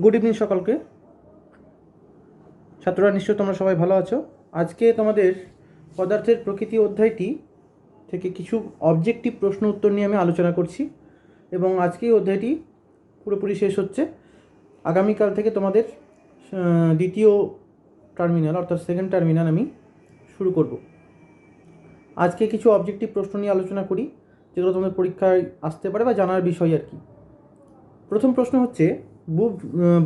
Good evening সকলকে। ছাত্ররা নিশ্চয় তোমরা সবাই ভালো আছো। আজকে তোমাদের পদার্থের প্রকৃতি অধ্যায়টি থেকে কিছু অবজেক্টিভ প্রশ্ন উত্তর নিয়ে আমি আলোচনা করছি এবং আজকেই অধ্যায়টি পুরোপুরি শেষ হচ্ছে। আগামীকাল থেকে তোমাদের দ্বিতীয় টার্মিনাল অর্থাৎ সেকেন্ড টার্মিনাল আমি শুরু করব। আজকে কিছু অবজেক্টিভ প্রশ্ন নিয়ে আলোচনা করি যেগুলো তোমাদের পরীক্ষায় আসতে পারে বা জানার বিষয় আর কি। প্রথম প্রশ্ন হচ্ছে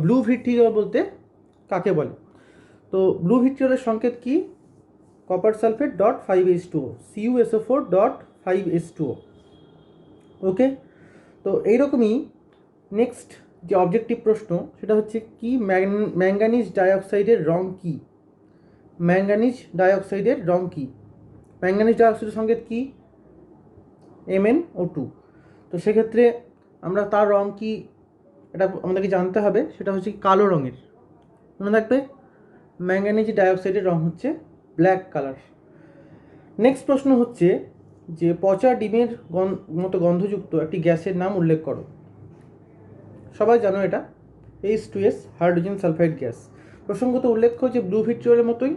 ব্লু ভিট্রিয়ল বলতে কাকে বলে? তো ব্লু ভিট্রিয়লের সংকেত কি? Copper sulphate dot 5H2O, CuSO4 dot 5H2O। ওকে, তো এইরকমই নেক্সট যে অবজেক্টিভ প্রশ্ন সেটা হচ্ছে কি, ম্যাঙ্গানিজ ডাইঅক্সাইডের রং কি? ম্যাঙ্গানিজ ডাইঅক্সাইডের রং কি? ম্যাঙ্গানিজ ডাইঅক্সাইডের সংকেত কি? MnO2। তো সেক্ষেত্রে আমরা তার রং কি এটা আমাদেরকে জানতে হবে, সেটা হচ্ছে কালো রঙের। মনে রাখবে, ম্যাঙ্গানিজ ডাইঅক্সাইডের রং হচ্ছে ব্ল্যাক কালার। নেক্সট প্রশ্ন হচ্ছে যে পচা ডিমের মতো গন্ধযুক্ত একটি গ্যাসের নাম উল্লেখ করো। সবাই জানো এটা H2S, হাইড্রোজেন সালফাইড গ্যাস। প্রসঙ্গত উল্লেখ্য যে ব্লু ভিট্রিয়লের মতোই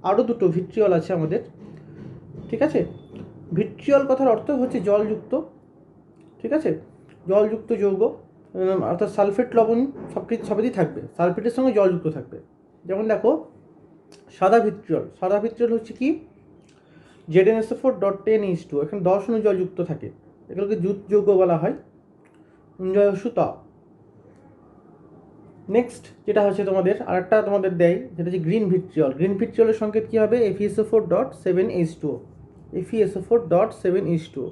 আরও দুটো ভিট্রিয়ল আছে আমাদের, ঠিক আছে? ভিট্রিয়ল কথার অর্থ হচ্ছে জলযুক্ত, ঠিক আছে? জলযুক্ত যৌগ, অর্থাৎ সালফেট লবণ সবই থাকবে, সালফেটের সঙ্গে জলযুক্ত থাকবে। যেমন দেখো সাদা ভিট্রিয়ল হচ্ছে কি ZnSO4 ডট 10H2, এখানে 10 অণু জলযুক্ত থাকে, এগুলোকে জুট যৌগ বলা হয়। ত নেক্সট যেটা হচ্ছে তোমাদের আরেকটা তোমাদের দেয়, যেটা হচ্ছে গ্রিন ভিট্রিয়লের সংকেত কী হবে? FeSO4 dot 7H2O, FeSO4 dot 7H2O।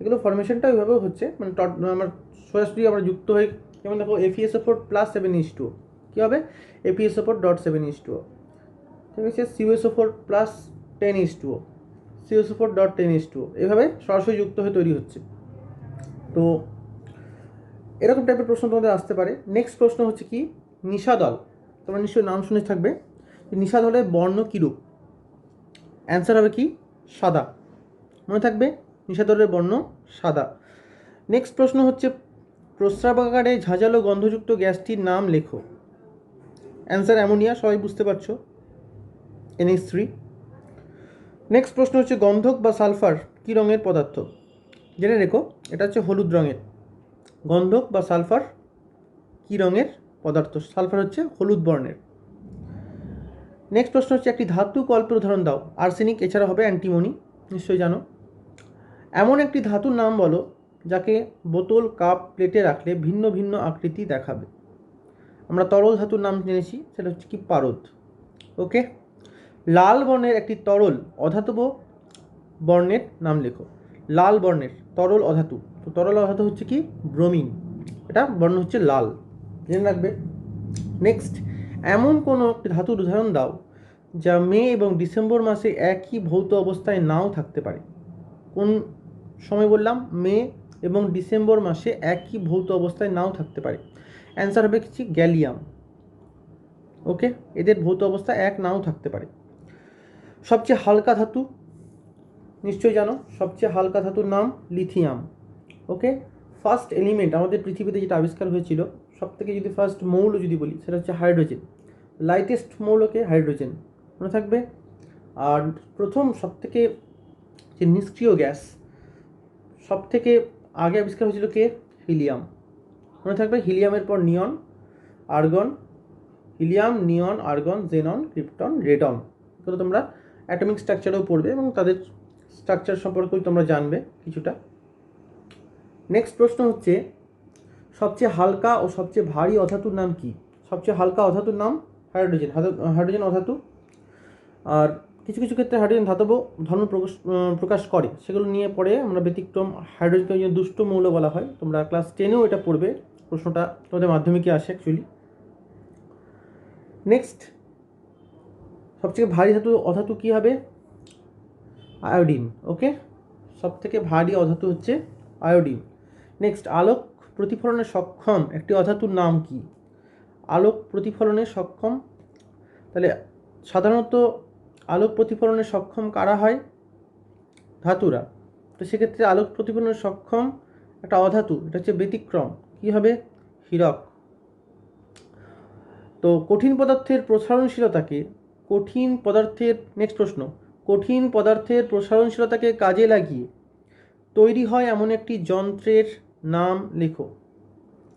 এগুলো ফরমেশনটা ওইভাবেও হচ্ছে, মানে আমার সরাসরি আমরা যুক্ত হয়ে, যেমন দেখো FeSO4 প্লাস 7H2O কী হবে? FeSO4 ডট 7H2O, ঠিক আছে? CuSO4 plus 10H2O, CuSO4 dot 10H2O, এভাবে সরাসরি যুক্ত হয়ে তৈরি হচ্ছে। তো এরকম টাইপের প্রশ্ন তোমাদের আসতে পারে। নেক্সট প্রশ্ন হচ্ছে কি, নিশাদল। তোমরা নিশ্চয়ই নাম শুনে থাকবে। নিশাদলের বর্ণ কীরূপ? অ্যান্সার হবে কি? সাদা। মনে থাকবে, নিশাদলের বর্ণ সাদা। নেক্সট প্রশ্ন হচ্ছে প্রস্রাবাগারে ঝাঁঝালো গন্ধযুক্ত গ্যাসটির নাম লেখো। অ্যান্সার অ্যামোনিয়া, সবাই বুঝতে পারছো, NH3। নেক্সট প্রশ্ন হচ্ছে গন্ধক বা সালফার কী রঙের পদার্থ? জেনে রেখো, এটা হচ্ছে হলুদ রঙের। গন্ধক বা সালফার কী রঙের পদার্থ? সালফার হচ্ছে হলুদ বর্ণের। নেক্সট প্রশ্ন হচ্ছে একটি ধাতু কল্পের উদাহরণ দাও। আর্সেনিক, এছাড়া হবে অ্যান্টিমনি, নিশ্চয়ই জানো। এমন একটি ধাতুর নাম বলো যাকে বোতল, কাপ, প্লেটে রাখলে ভিন্ন ভিন্ন আকৃতি দেখাবে। আমরা তরল ধাতুর নাম জেনেছি, সেটা হচ্ছে কি পারদ। ওকে, লাল বর্ণের একটি তরল অধাতব বর্ণের নাম লেখো। লাল বর্ণের তরল অধাতু, তো তরল অধাতু হচ্ছে কি? ব্রোমিন, এটা বর্ণ হচ্ছে লাল, জেনে রাখবে। নেক্সট, এমন কোনো একটি ধাতুর উদাহরণ দাও যা মে এবং ডিসেম্বর মাসে একই ভৌত অবস্থায় নাও থাকতে পারে। কোন সময় বললাম? মে এবং ডিসেম্বর মাসে একই ভৌত অবস্থায় নাও থাকতে পারে। অ্যান্সার হবে কিছু গ্যালিয়াম। ওকে, এদের ভৌত অবস্থা এক নাও থাকতে পারে। সবচেয়ে হালকা ধাতু নিশ্চয়ই জানো, সবচেয়ে হালকা ধাতুর নাম লিথিয়াম। ওকে, ফার্স্ট এলিমেন্ট আমাদের পৃথিবীতে যেটা আবিষ্কার হয়েছিল, সব থেকে যদি ফার্স্ট মৌল যদি বলি, সেটা হচ্ছে হাইড্রোজেন। লাইটেস্ট মৌলকে হাইড্রোজেন, মনে থাকবে। আর প্রথম সবথেকে যে নিষ্ক্রিয় গ্যাস সব থেকে আগে আবিষ্কার হয়েছিল কে? হিলিয়াম, মনে থাকবে। হিলিয়ামের পর নিয়ন, আর্গন, হিলিয়াম, নিয়ন, আর্গন, জেনন, ক্রিপ্টন, রেডন। এগুলো তোমরা অ্যাটমিক স্ট্রাকচারেও পড়বে এবং তাদের স্ট্রাকচার সম্পর্কেও তোমরা জানবে কিছুটা। নেক্সট প্রশ্ন হচ্ছে সবচেয়ে হালকা ও সবচেয়ে ভারী অধাতুর নাম কি? সবচেয়ে হালকা অধাতুর নাম হাইড্রোজেন, হাইড্রোজেন অধাতু। আর কিছু কিছু ক্ষেত্রে হাইড্রোজেন ধাতব ধর্ম প্রকাশ করে, সেগুলো নিয়ে পড়ে আমরা ব্যতিক্রম। হাইড্রোজেনকে দুষ্ট মৌল বলা হয়, তোমরা ক্লাস 10এও এটা পড়বে, প্রশ্নটা তোমাদের মাধ্যমিকে আসে অ্যাকচুয়ালি। নেক্সট, সবথেকে ভারী অধাতু কী হবে? আয়োডিন। ওকে, সবথেকে ভারী অধাতু হচ্ছে আয়োডিন। নেক্সট, আলোক প্রতিফলনে সক্ষম একটি অধাতুর নাম কি? আলোক প্রতিফলনে সক্ষম, তাহলে সাধারণত আলোক প্রতিফলনে সক্ষম কারা হয়? ধাতুরা। তো সেক্ষেত্রে আলোক প্রতিফলনে সক্ষম একটা অধাতু, এটা হচ্ছে ব্যতিক্রম, কী হবে? হীরক। তো কঠিন পদার্থের প্রসারণশীলতাকে নেক্সট প্রশ্ন, কঠিন পদার্থের প্রসারণশীলতাকে কাজে লাগিয়ে তৈরি হয় এমন একটি যন্ত্রের নাম লেখো।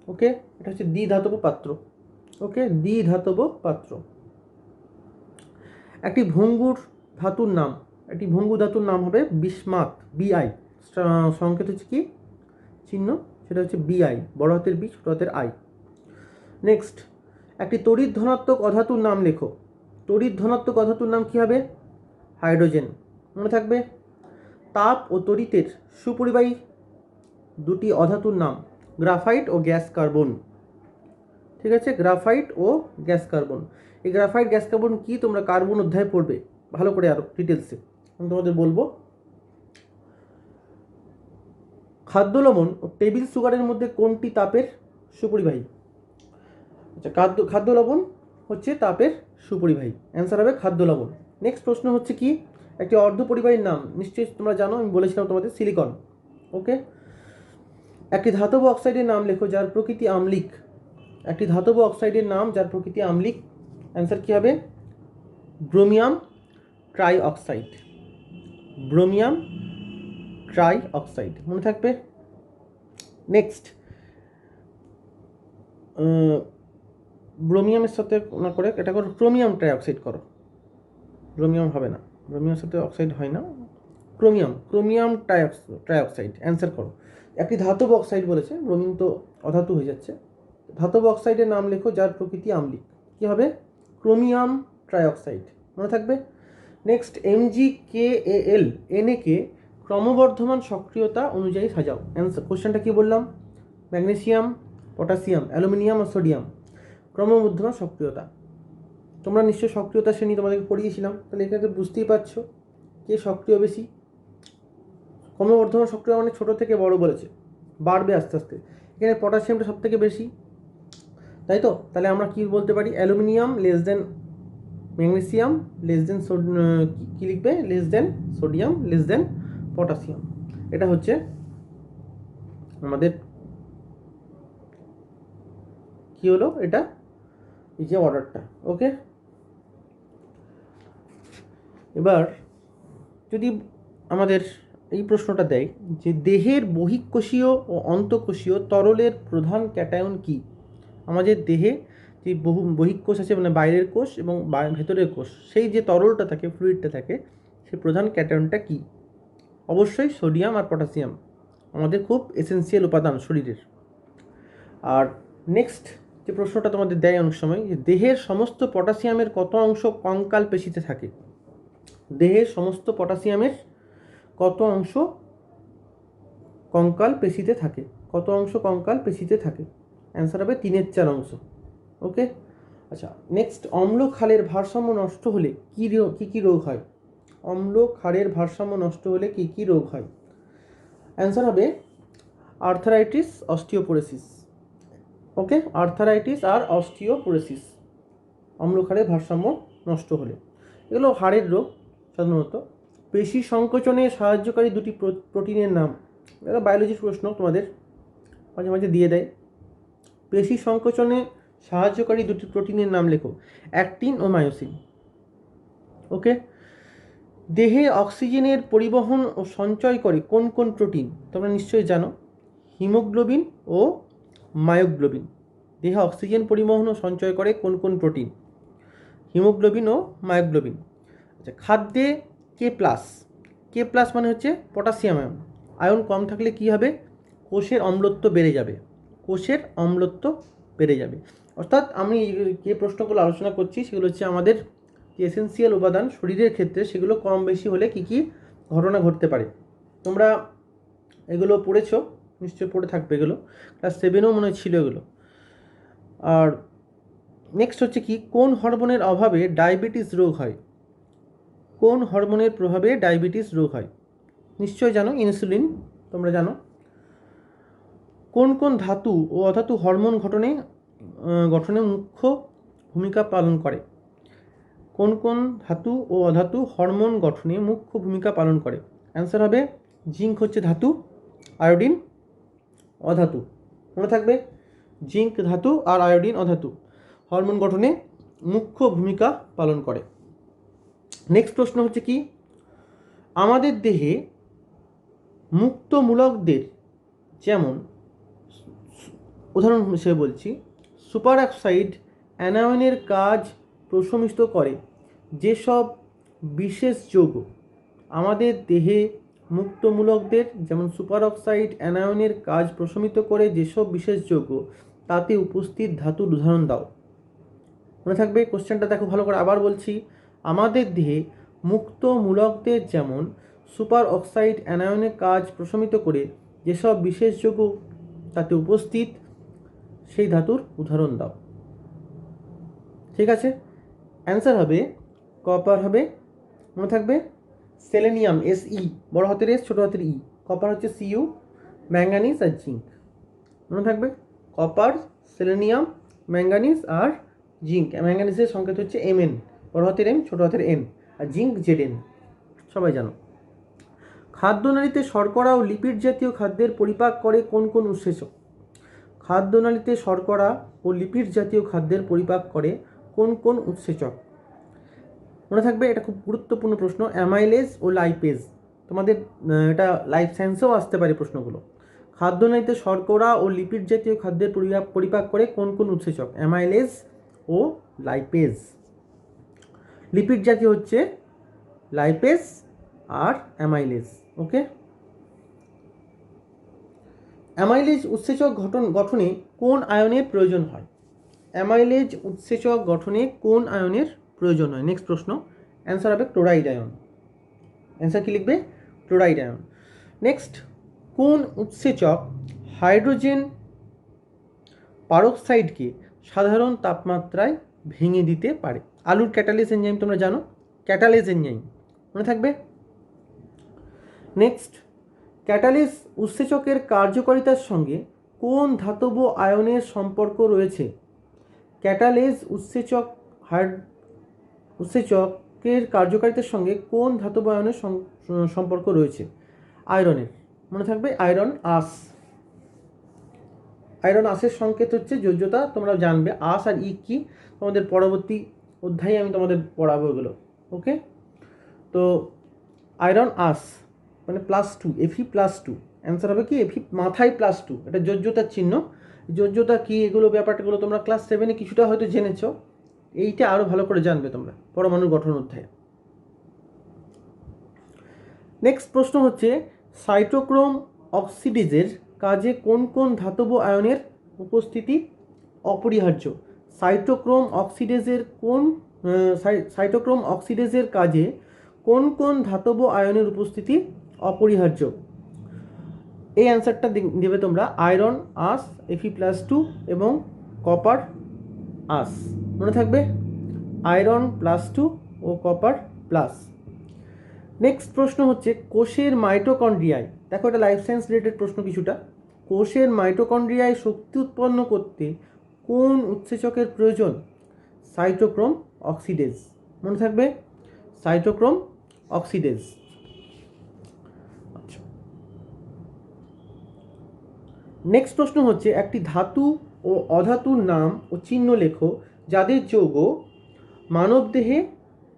ওকে, এটা হচ্ছে দ্বিধাতব পাত্র। ওকে, দ্বিধাতব পাত্র। একটি ভঙ্গুর ধাতুর নাম হবে বিসমাথ, বিআই। সংকেত হচ্ছে কি চিহ্ন, সেটা হচ্ছে বিআই, বড় হাতের বি ছোট হাতের আই। নেক্সট, একটি তড়িৎ ধনাত্মক অধাতুর নাম লেখো। তড়িৎ ধনাত্মক অধাতুর নাম কি হবে? হাইড্রোজেন। মনে থাকবে। তাপ ও তড়িতের সুপরিবাহী দুটি অধাতুর নাম গ্রাফাইট ও গ্যাস কার্বন। ঠিক আছে, গ্রাফাইট ও গ্যাস কার্বন। এই গ্রাফাইট গ্যাস কার্বন কি তোমরা কার্বন অধ্যায়ে পড়বে ভালো করে আরো ডিটেলসে, আমি তোমাদের বলবো। খাদ্য লবণ ও টেবিল সুগারের মধ্যে কোনটি তাপের সুপরিবাহী? আচ্ছা, খাদ্য লবণ হচ্ছে তাপের সুপরিবাহী, অ্যান্সার হবে খাদ্য লবণ। নেক্সট প্রশ্ন হচ্ছে কি, একটি অর্ধপরিবাহীর নাম নিশ্চয়ই তোমরা জানো, আমি বলেছিলাম তোমাদের সিলিকন। ওকে, একটি ধাতব অক্সাইডের নাম লেখো যার প্রকৃতি আম্লিক। একটি ধাতব অক্সাইডের নাম যার প্রকৃতি আম্লিক, অ্যান্সার কি হবে? Bromium try oxide. Bromium try oxide, মনে থাকবে। নেক্সট, ব্রোমিয়ামের সাথে না করে এটা করো ক্রোমিয়াম ট্রাই অক্সাইড করো। ব্রোমিয়াম হবে না, ব্রোমিয়ামের সাথে অক্সাইড হয় না, ক্রোমিয়াম ট্রাই অক্সাইড অ্যান্সার করো। একটি ধাতব অক্সাইড বলেছে, ব্রোমিন তো অধাতু হয়ে যাচ্ছে। ধাতব অক্সাইডের নাম লেখো যার প্রকৃতি আম্লিক, কি হবে? ক্রোমিয়াম ট্রাই অক্সাইড, মনে থাকবে। নেক্সট, MgKAl Na কে ক্রমবর্ধমান সক্রিয়তা অনুযায়ী সাজাও। অ্যান্সার, কোশ্চেনটা কি বললাম? ম্যাগনেসিয়াম, পটাশিয়াম, অ্যালুমিনিয়াম আর সোডিয়াম ক্রমবর্ধমান সক্রিয়তা। তোমরা নিশ্চয়ই সক্রিয়তা শ্রেণী তোমাদেরকে পড়িয়েছিলাম, তাহলে এখানে বুঝতেই পারছো কে সক্রিয় বেশি। ক্রমবর্ধমান সক্রিয় মানে ছোটো থেকে বড় বলেছে, বাড়বে আস্তে আস্তে। এখানে পটাশিয়ামটা সব থেকে বেশি, তাই তো? তাহলে আমরা কি বলতে পারি? Aluminium less than magnesium less than কি লিখবে? Less than sodium less than potassium. এটা হচ্ছে আমাদের কি হলো, এটা এই যে অর্ডারটা। ওকে, এবার যদি আমাদের এই প্রশ্নটা দেয় যে দেহের বহিঃকোষীয় ও অন্তঃকোষীয় তরলের প্রধান ক্যাটায়ন কি? আমাদের দেহে যে বহিঃকোষ আছে, মানে বাইরের কোষ এবং ভেতরের কোষ, সেই যে তরলটা থাকে, ফ্লুইডটা থাকে, সেই প্রধান ক্যাটায়নটা কি? অবশ্যই সোডিয়াম আর পটাশিয়াম, আমাদের খুব এসেন্সিয়াল উপাদান শরীরের। আর নেক্সট যে প্রশ্নটা তোমাদের দেয় অনেক সময়, যে দেহের সমস্ত পটাশিয়ামের কত অংশ কঙ্কাল পেশিতে থাকে? দেহের সমস্ত পটাশিয়ামের কত অংশ কঙ্কাল পেশিতে থাকে? কত অংশ কঙ্কাল পেশিতে থাকে? অ্যান্সার হবে 3/4 অংশ। ওকে, আচ্ছা। নেক্সট, অম্ল ক্ষারের ভারসাম্য নষ্ট হলে কি রোগ হয়? অম্ল ক্ষারের ভারসাম্য নষ্ট হলে কি রোগ হয়? অ্যান্সার হবে আর্থারাইটিস, অস্টিওপোরোসিস। ওকে, আর্থারাইটিস আর অস্টিওপোরোসিস, অম্ল ক্ষারের ভারসাম্য নষ্ট হলে। এগুলো হাড়ের রোগ সাধারণত। পেশি সংকোচনে সাহায্যকারী দুটি প্রোটিনের নাম। এটা বায়োলজির প্রশ্ন, তোমাদের মাঝে মাঝে দিয়ে দেয়। পেশি সংকোচনে সাহায্যকারী দুটি প্রোটিনের নাম লেখো। অ্যাক্টিন ও মায়োসিন। ওকে, দেহে অক্সিজেনের পরিবহন ও সঞ্চয় করে কোন কোন প্রোটিন? তোমরা নিশ্চয়ই জানো, হিমোগ্লোবিন ও মায়োগ্লোবিন। দেহে অক্সিজেন পরিবহন ও সঞ্চয় করে কোন কোন প্রোটিন? হিমোগ্লোবিন ও মায়োগ্লোবিন। আচ্ছা, খাদ্যে K+ মানে হচ্ছে পটাশিয়াম আয়ন। আয়ন কম থাকলে কি হবে? কোষের অম্লত্ব বেড়ে যাবে, কোষের অম্লত্ব বেড়ে যাবে। অর্থাৎ আমি যে প্রশ্নগুলো আলোচনা করছি সেগুলো হচ্ছে আমাদের যে এসেন্সিয়াল উপাদান শরীরের ক্ষেত্রে, সেগুলো কম বেশি হলে কি কি ঘটনা ঘটতে পারে। তোমরা এগুলো পড়েছো, নিশ্চয়ই পড়ে থাকবে, এগুলো ক্লাস 7-এও মনে ছিল এগুলো। আর নেক্সট হচ্ছে কি, কোন হরমোনের অভাবে ডায়াবেটিস রোগ হয়? কোন হরমোনের প্রভাবে ডায়াবেটিস রোগ হয়? নিশ্চয়ই জানো, ইনসুলিন, তোমরা জানো। কোন কোন ধাতু ও অধাতু হরমোন গঠনে মুখ্য ভূমিকা পালন করে? কোন কোন ধাতু ও অধাতু হরমোন গঠনে মুখ্য ভূমিকা পালন করে? অ্যান্সার হবে জিঙ্ক হচ্ছে ধাতু, আয়োডিন অধাতু। মনে থাকবে, জিঙ্ক ধাতু আর আয়োডিন অধাতু। হরমোন গঠনে মুখ্য ভূমিকা পালন করে। নেক্সট প্রশ্ন হচ্ছে কি, আমাদের দেহে মুক্তমূলকদের, যেমন উদাহরণ হিসেবে বলছি, সুপার অক্সাইড অ্যানায়নের কাজ প্রশমিত করে যেসব বিশেষ যৌগ, আমাদের দেহে মুক্তমূলকদের যেমন সুপার অক্সাইড অ্যানায়নের কাজ প্রশমিত করে যেসব বিশেষ যৌগ, তাতে উপস্থিত ধাতুর উদাহরণ দাও। মনে থাকবে কোশ্চেনটা, দেখো ভালো করে আবার বলছি, আমাদের দেহে মুক্তমূলকদের যেমন সুপার অক্সাইড অ্যানায়নের কাজ প্রশমিত করে যেসব বিশেষ যৌগ, তাতে উপস্থিত সেই ধাতুর উদাহরণ দাও। ঠিক আছে, অ্যান্সার হবে কপার হবে, মনে থাকবে সেলেনিয়াম SE, বড় হাতের S ছোট হাতের E, কপার হচ্ছে Cu, ম্যাঙ্গানিজ আর জিঙ্ক। মনে থাকবে কপার, সেলেনিয়াম, ম্যাঙ্গানিজ আর জিঙ্ক। ম্যাঙ্গানিজের সংকেত হচ্ছে Mn, বড় হাতের M ছোট হাতের N, আর জিঙ্ক Zn, সবাই জানো। খাদ্যনালীতে শর্করা ও লিপিড জাতীয় খাদ্যের পরিপাক করে কোন কোন উৎসেচক? খাদ্যনালীতে শর্করা ও লিপিড জাতীয় খাদ্যের পরিপাক করে কোন কোন উৎসেচক? মনে থাকবে, এটা খুব গুরুত্বপূর্ণ প্রশ্ন, অ্যামাইলেজ ও লাইপেজ। তোমাদের এটা লাইফ সায়েন্সেও আসতে পারে প্রশ্নগুলো। খাদ্যনালীতে শর্করা ও লিপিড জাতীয় খাদ্যের পরিপাক করে কোন কোন উৎসেচক? অ্যামাইলেজ ও লাইপেজ। লিপিড জাতীয় হচ্ছে লাইপেজ আর অ্যামাইলেজ। ওকে, অ্যামাইলেজ উৎসেচক গঠনে কোন আয়নের প্রয়োজন হয়? অ্যামাইলেজ উৎসেচক গঠনে কোন আয়নের প্রয়োজন হয়? নেক্সট প্রশ্ন, অ্যান্সার হবে ক্লোরাইড আয়ন। অ্যান্সার কি লিখবে? Chloride ion. নেক্সট, কোন উৎসেচক হাইড্রোজেন পারক্সাইডকে সাধারণ তাপমাত্রায় ভেঙে দিতে পারে? আলুর ক্যাটালিস এনজাইম তোমরা জানো, ক্যাটালিস এনজাইম, মনে থাকবে। নেক্সট, ক্যাটালিস উৎসেচকের কার্যকারিতার সঙ্গে কোন ধাতব আয়নের সম্পর্ক রয়েছে? ক্যাটালিস উৎসেচকের কার্যকারিতার সঙ্গে কোন ধাতব আয়নের সম্পর্ক রয়েছে? আয়রনের, মনে থাকবে আয়রন আস। আয়রন আসের সংকেত হচ্ছে যোজ্যতা, তোমরা জানবে। আস আর ই কি তোমাদের পরবর্তী অধ্যায়ে আমি তোমাদের পড়াবো এগুলো। ওকে, তো আয়রন আস মানে +2, Fe+2। অ্যান্সার হবে কি Fe মাথায় +2, এটা যোজ্যতার চিহ্ন। যোজ্যতা কি, এগুলো ব্যাপারটাগুলো তোমরা ক্লাস 7-এ কিছুটা হয়তো জেনেছো, এইটা আরও ভালো করে জানবে তোমরা পরমাণুর গঠন অধ্যায়ে। নেক্সট প্রশ্ন হচ্ছে, সাইটোক্রোম অক্সিডেজের কাজে কোন কোন ধাতব আয়নের উপস্থিতি অপরিহার্য? সাইটোক্রোম অক্সিডেজের কাজে কোন কোন ধাতব আয়নের উপস্থিতি অপরিহার্য? এই অ্যান্সারটা দেবে তোমরা আয়রন আস, Fe+2 এবং কপার আস। মনে থাকবে আয়রন +2 ও কপার প্লাস। নেক্সট প্রশ্ন হচ্ছে, কোষের মাইটোকন্ড্রিয়ায়, দেখো এটা লাইফ সায়েন্স রিলেটেড প্রশ্ন কিছুটা, কোষের মাইটোকন্ড্রিয়ায় শক্তি উৎপন্ন করতে কোন উৎসেচকের প্রয়োজন? Cytochrome oxidase. মনে থাকবে সাইটোক্রোম অক্সিডেজ। আচ্ছা, নেক্সট প্রশ্ন হচ্ছে, একটি ধাতু ও অধাতুর নাম ও চিহ্ন লেখো যাদের যৌগ মানবদেহে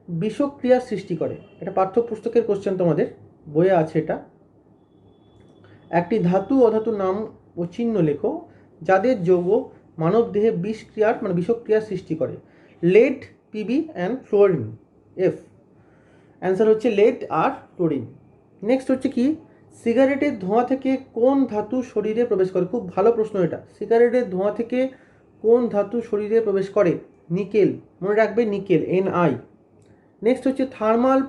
বিষক্রিয়ার সৃষ্টি করে। এটা পাঠ্যপুস্তকের কোশ্চেন, তোমাদের বইয়ে আছে এটা। একটি ধাতু অধাতুর নাম ও চিহ্ন লেখো যাদের যৌগ মানবদেহে বিষক্রিয়ার সৃষ্টি করে। Lead, Pb and fluorine, F। Answer হচ্ছে লেড আর ফ্লোরিন। নেক্সট হচ্ছে কি, সিগারেটের ধোঁয়া থেকে কোন ধাতু শরীরে প্রবেশ করে? খুব ভালো প্রশ্ন এটা। সিগারেটের ধোঁয়া থেকে কোন ধাতু শরীরে প্রবেশ করে? নিকেল, মনে রাখবে নিকেল, Ni। নেক্সট হচ্ছে, থার্মাল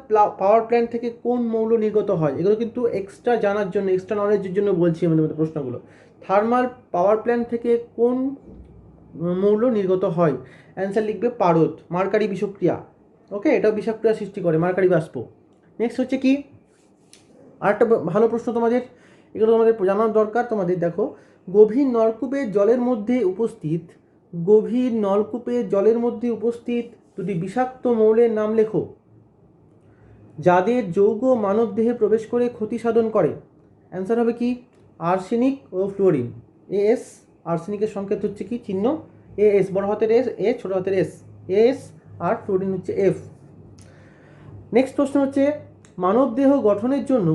পাওয়ার প্ল্যান্ট থেকে কোন মৌল নির্গত হয়? এগুলো কিন্তু এক্সট্রা জানার জন্য, এক্সট্রা নলেজের জন্য বলছি আমাদের মধ্যে প্রশ্নগুলো। থার্মাল পাওয়ার প্ল্যান্ট থেকে কোন মৌল নির্গত হয়? অ্যান্সার লিখবে পারদ, মার্কারি বিষক্রিয়া। ওকে, এটাও বিষক্রিয়া সৃষ্টি করে, মার্কারি বাষ্প। নেক্সট হচ্ছে কি, আরেকটা ভালো প্রশ্ন তোমাদের, এগুলো তোমাদের জানার দরকার তোমাদের। দেখো, গভীর নলকূপের জলের মধ্যে উপস্থিত দুটি বিষাক্ত মৌলের নাম লেখো যাদের যৌগ মানবদেহে প্রবেশ করে ক্ষতি সাধন করে। অ্যান্সার হবে কি আর্সেনিক ও ফ্লোরিন, AS। আর্সেনিকের সংকেত হচ্ছে কি চিহ্ন এস, বড় হাতের এস, এ ছোট হাতের এস, এস, আর ফ্লোরিন হচ্ছে এফ। নেক্সট প্রশ্ন হচ্ছে মানবদেহ গঠনের জন্য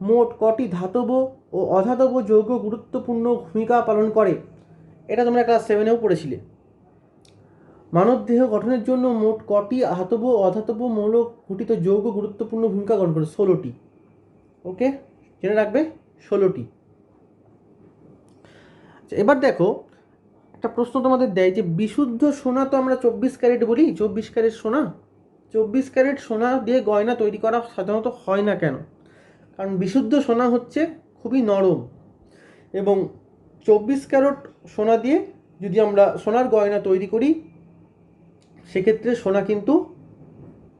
মোট কটি ধাতব ও অধাতব যৌগ গুরুত্বপূর্ণ ভূমিকা পালন করে? এটা তোমরা ক্লাস 7-এও পড়েছিলে। মানবদেহ গঠনের জন্য মোট কটি ধাতব ও অধাতব মৌল গঠিত যৌগ গুরুত্বপূর্ণ ভূমিকা গ্রহণ করে? 16টি। ওকে, জেনে রাখবে 16টি। এবার দেখো একটা প্রশ্ন তোমাদের দেয় যে বিশুদ্ধ সোনা তো আমরা 24 ক্যারেট বলি, 24 ক্যারেট সোনা, 24 ক্যারেট সোনা দিয়ে গয়না তৈরি করা সাধারণত হয় না কেন? কারণ বিশুদ্ধ সোনা হচ্ছে খুবই নরম, এবং 24 ক্যারেট সোনা দিয়ে যদি আমরা সোনার গয়না তৈরি করি সেক্ষেত্রে সোনা কিন্তু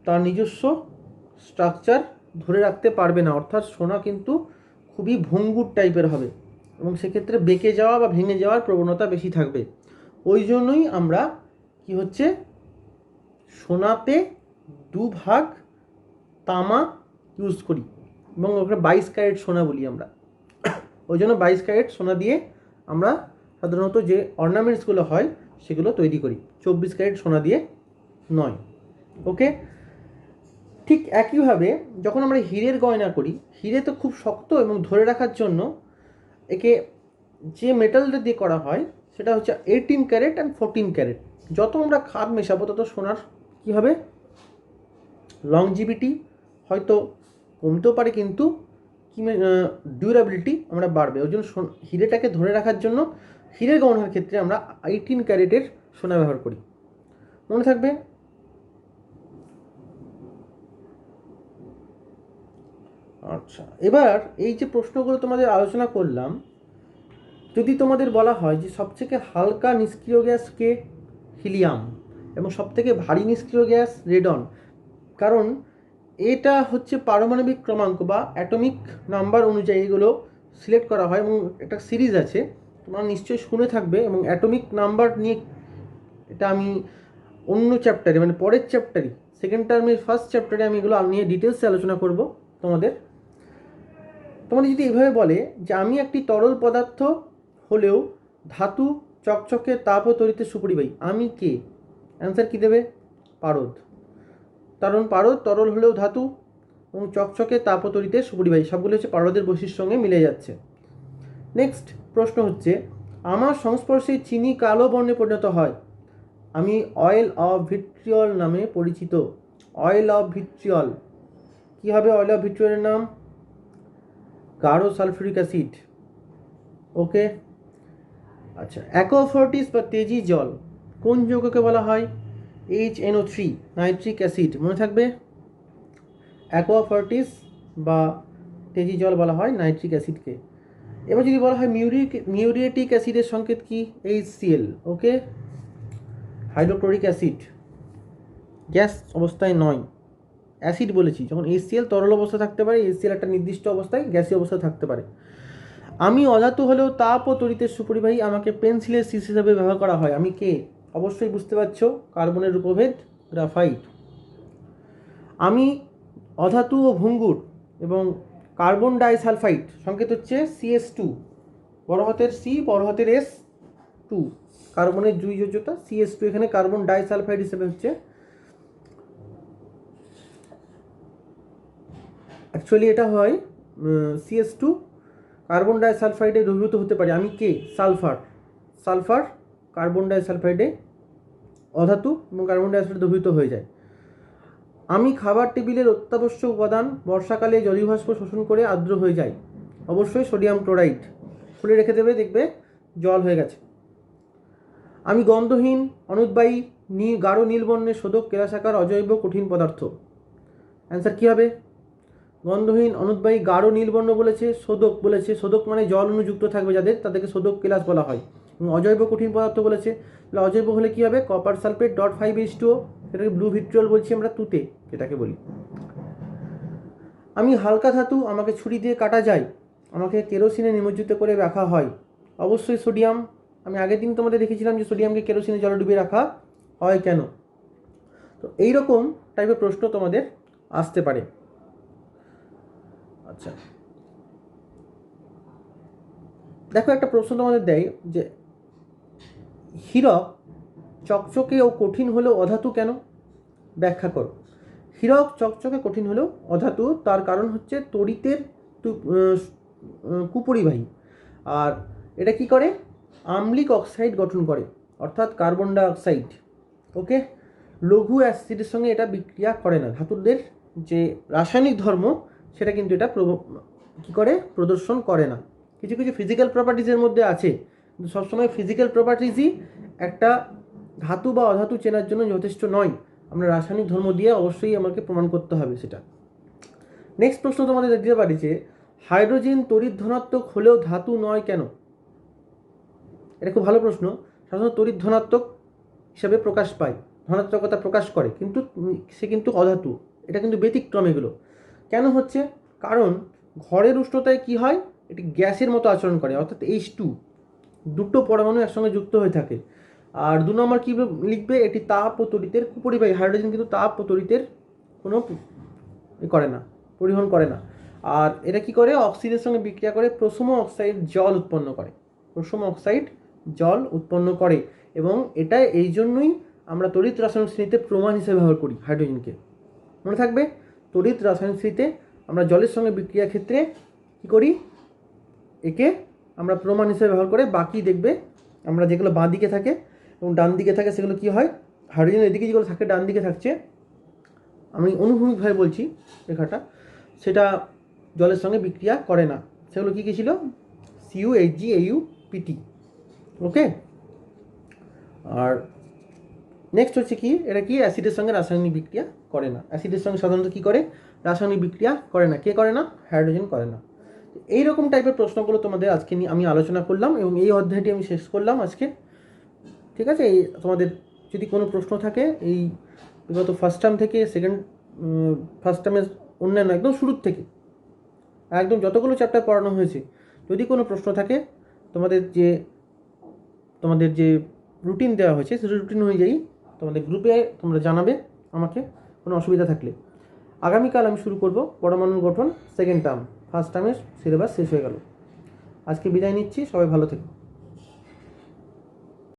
তার নিজস্ব স্ট্রাকচার ধরে রাখতে পারবে না, অর্থাৎ সোনা কিন্তু খুবই ভঙ্গুর টাইপের হবে এবং সেক্ষেত্রে বেঁকে যাওয়া বা ভেঙে যাওয়ার প্রবণতা বেশি থাকবে। ওই জন্যই আমরা কি হচ্ছে সোনাতে 2 ভাগ তামা ইউজ করি এবং ওখানে 22 ক্যারেট সোনা বলি আমরা। ওই জন্য 22 ক্যারেট সোনা দিয়ে আমরা সাধারণত যে অর্নামেন্টসগুলো হয় সেগুলো তৈরি করি, 24 ক্যারেট সোনা দিয়ে নয়। ওকে, ঠিক একইভাবে যখন আমরা হীরের গয়না করি, হীরে তো খুব শক্ত এবং ধরে রাখার জন্য একে যে মেটালটা দিয়ে করা হয় সেটা হচ্ছে 18 ক্যারেট অ্যান্ড 14 ক্যারেট। যত আমরা খাদ মেশাবো তত সোনার কী হবে, লংজিভিটি হয়তো কমতেও পারে কিন্তু কি ডিউরেবিলিটি আমরা বাড়বে। ওই জন্য হীরেটাকে ধরে রাখার জন্য হীরের গহনার ক্ষেত্রে আমরা 18 ক্যারেটের সোনা ব্যবহার করি, মনে থাকবে। আচ্ছা, এবার এই যে প্রশ্নগুলো তোমাদের আলোচনা করলাম, যদি তোমাদের বলা হয় যে সবথেকে হালকা নিষ্ক্রিয় গ্যাস কে? হিলিয়াম। এবং সবথেকে ভারী নিষ্ক্রিয় গ্যাস রেডন। কারণ এটা হচ্ছে পারমাণবিক ক্রমাঙ্ক বা অ্যাটমিক নাম্বার অনুযায়ী এগুলো সিলেক্ট করা হয় এবং একটা সিরিজ আছে, তোমরা নিশ্চয়ই শুনে থাকবে। এবং অ্যাটমিক নাম্বার নিয়ে এটা আমি অন্য চ্যাপ্টারে, মানে পরের চ্যাপ্টারে, সেকেন্ড টার্মের ফার্স্ট চ্যাপ্টারে আমি এগুলো নিয়ে ডিটেলসে আলোচনা করব তোমাদের যদি এইভাবে বলে যে আমি একটি তরল পদার্থ হলেও ধাতু, চকচকে, তাপ ও তড়িতে সুপরিবাহী, আমি কে? অ্যান্সার কী দেবে? পারদ। কারণ পারদ তরল হলেও ধাতু এবং চকচকে, তাপ ও তড়িতে সুপরিবাহী, সবগুলো হচ্ছে পারদের বৈশিষ্ট্যের সঙ্গে মিলে যাচ্ছে। নেক্সট প্রশ্ন হচ্ছে আমার সংস্পর্শে চিনি কালো বর্ণে পরিণত হয়, আমি অয়েল অফ ভিট্রিয়ল নামে পরিচিত। অয়েল অফ ভিট্রিয়ল কী হবে? অয়েল অফ ভিট্রিয়লের নাম গাঢ় সালফিউরিক অ্যাসিড। ওকে, আচ্ছা, অ্যাকোয়াফর্টিস বা তেজি জল কোন যৌগকে বলা হয়? HNO3 নাইট্রিক অ্যাসিড, মনে থাকবে। অ্যাকোয়াফর্টিস বা তেজি জল বলা হয় নাইট্রিক অ্যাসিডকে। এবার যদি বলা হয় মিউরিয়েটিক অ্যাসিডের সংকেত কি? HCl। ওকে, হাইড্রোক্লোরিক অ্যাসিড গ্যাস অবস্থায় নয়, অ্যাসিড বলেছি। যখন HCl তরল অবস্থা থাকতে পারে, HCl একটা নির্দিষ্ট অবস্থায় গ্যাসীয় অবস্থা থাকতে পারে। আমি অধাতু হলেও তাপ ও তড়িতের সুপরিবাহী, আমাকে পেন্সিলের শীষ হিসাবে ব্যবহার করা হয়, আমি কে? অবশ্যই বুঝতে পারছো, কার্বনের উপভেদ গ্রাফাইট। আমি অধাতু ও ভঙ্গুর এবং কার্বন ডাইসালফাইড সংকেত হচ্ছে CS2, বড় হাতের C বড় হাতের S2, কার্বনের দুই যোজ্যতা CS2, এখানে কার্বন ডাইসালফাইড হিসেবে হচ্ছে। অ্যাকচুয়ালি এটা হয় CS2 কার্বন ডাইসালফাইডে দ্রবীভূত হতে পারে, আমি কে? সালফার। সালফার কার্বন ডাইসালফাইডে অধাতু এবং কার্বন ডাইঅক্সাইড দ্রবীভূত হয়ে যায়। আমি খাবার টেবিলের অত্যাবশ্যক উপাদান, বর্ষাকালে জলীয়বাষ্প শোষণ করে আর্দ্র হয়ে যায়, অবশ্যই সোডিয়াম ক্লোরাইড। খুলে রেখে দেবে, দেখবে জল হয়ে গেছে। আমি গন্ধহীন, অনুদ্বায়ী, গাঢ় নীল বর্ণের শোধক, কেলাসাকার, অজৈব কঠিন পদার্থ। অ্যান্সার কী হবে? গন্ধহীন, অনুদ্বায়ী, গাঢ় নীলবর্ণ বলেছে, শোধক বলেছে, শোধক মানে জল অনুযুক্ত থাকবে যাদের, তাদেরকে শোধক কেলাস বলা হয়। এবং অজৈব কঠিন পদার্থ বলেছে, তাহলে অজৈব হলে কী হবে? কপার সালফেট .5H2O, সেটাকে ব্লু ভিট্রিয়ল বলছি আমরা, তুতে যেটাকে বলি। আমি হালকা ধাতু, আমাকে ছুরি দিয়ে কাটা যায়, আমাকে কেরোসিনে নিমজ্জিত করে রাখা হয়, অবশ্যই সোডিয়াম। আমি আগের দিন তোমাদের দেখেছিলাম যে সোডিয়ামকে কেরোসিনে জলে ডুবিয়ে রাখা হয় কেন। তো এইরকম টাইপের প্রশ্ন তোমাদের আসতে পারে। আচ্ছা, দেখো একটা প্রশ্ন তোমাদের দেয় যে হীরক চকচকে ও কঠিন হলেও অধাতু কেন? ব্যাখ্যা করো। হীরক চকচকে কঠিন হলেও অধাতু, তার কারণ হচ্ছে তড়িতের কুপরিবাহী। আর এটা কি করে? আম্লিক অক্সাইড গঠন করে, অর্থাৎ কার্বন ডাই অক্সাইড। ওকে, লঘু অ্যাসিডের সঙ্গে এটা বিক্রিয়া করে না। ধাতুদের যে রাসায়নিক ধর্ম সেটা কিন্তু এটা কী করে? প্রদর্শন করে না। কিছু কিছু ফিজিক্যাল প্রপার্টিজের মধ্যে আছে, কিন্তু সবসময় ফিজিক্যাল প্রপার্টিজই একটা ধাতু বা অধাতু চেনার জন্য যথেষ্ট নয়। আমরা রাসায়নিক ধর্ম দিয়ে অবশ্যই আমাকে প্রমাণ করতে হবে সেটা। নেক্সট প্রশ্ন তোমাদের দিতে পারি যে হাইড্রোজেন তড়িৎ ধনাত্মক হলেও ধাতু নয় কেন? এটা খুব ভালো প্রশ্ন। সাধারণত তড়িৎ ধনাত্মক হিসাবে প্রকাশ পায়, ধনাত্মকতা প্রকাশ করে, কিন্তু সে কিন্তু অধাতু। এটা কিন্তু ব্যতিক্রম এগুলো। কেন হচ্ছে? কারণ ঘরের উষ্ণতায় কি হয়? এটি গ্যাসের মতো আচরণ করে, অর্থাৎ H2 দুটো পরমাণু একসঙ্গে যুক্ত হয়ে থাকে। আর 2 নম্বর কী লিখবে? এটি তাপ ও তড়িতের কুপরিবাহী। হাইড্রোজেন কিন্তু তাপ ও তড়িতের কোনো করে না, পরিবহন করে না। আর এটা কি করে? অক্সিজেনের সঙ্গে বিক্রিয়া করে প্রশম অক্সাইড জল উৎপন্ন করে। প্রশম অক্সাইড জল উৎপন্ন করে, এবং এটা এই জন্যই আমরা তড়িৎ রাসায়নিক শ্রেণীতে প্রমাণ হিসেবে ব্যবহার করি হাইড্রোজেনকে। মনে থাকবে, তড়িৎ রাসায়নিক শ্রেণীতে আমরা জলের সঙ্গে বিক্রিয়ার ক্ষেত্রে কী করি? একে আমরা প্রমাণ হিসেবে ব্যবহার করে, বাকি দেখবে আমরা যেগুলো বাঁ দিকে থাকে এবং ডান দিকে থাকে সেগুলো কি হয়? হাইড্রোজেন এদিকে যেগুলো থাকে ডান দিকে থাকছে, আমি অনুভূমিকভাবে বলছি রেখাটা, সেটা জলের সঙ্গে বিক্রিয়া করে না। সেগুলো কী কী ছিল? CuHgAuPt। ওকে, আর নেক্সট হচ্ছে কি? এটা কি? অ্যাসিডের সঙ্গে রাসায়নিক বিক্রিয়া করে না। অ্যাসিডের সঙ্গে সাধারণত কী করে? রাসায়নিক বিক্রিয়া করে না। কে করে না? হাইড্রোজেন করে না। এইরকম টাইপের প্রশ্নগুলো তোমাদের আজকে নিয়ে আমি আলোচনা করলাম, এবং এই অধ্যায়টি আমি শেষ করলাম আজকে। ঠিক আছে, এই তোমাদের যদি কোনো প্রশ্ন থাকে এই বিগত ফার্স্ট টার্ম থেকে ফার্স্ট টার্মের অন্যান্য একদম শুরুর থেকে একদম যতগুলো চ্যাপ্টার পড়ানো হয়েছে, যদি কোনো প্রশ্ন থাকে, তোমাদের যে রুটিন দেওয়া হয়েছে সেই রুটিন অনুযায়ী তোমাদের গ্রুপে তোমরা জানাবে আমাকে কোনো অসুবিধা থাকলে। আগামীকাল আমি শুরু করব পরমাণুর গঠন, সেকেন্ড টার্ম। ফার্স্ট টার্মের সিলেবাস শেষ হয়ে গেল। আজকে বিদায় নিচ্ছি, সবাই ভালো থেকো।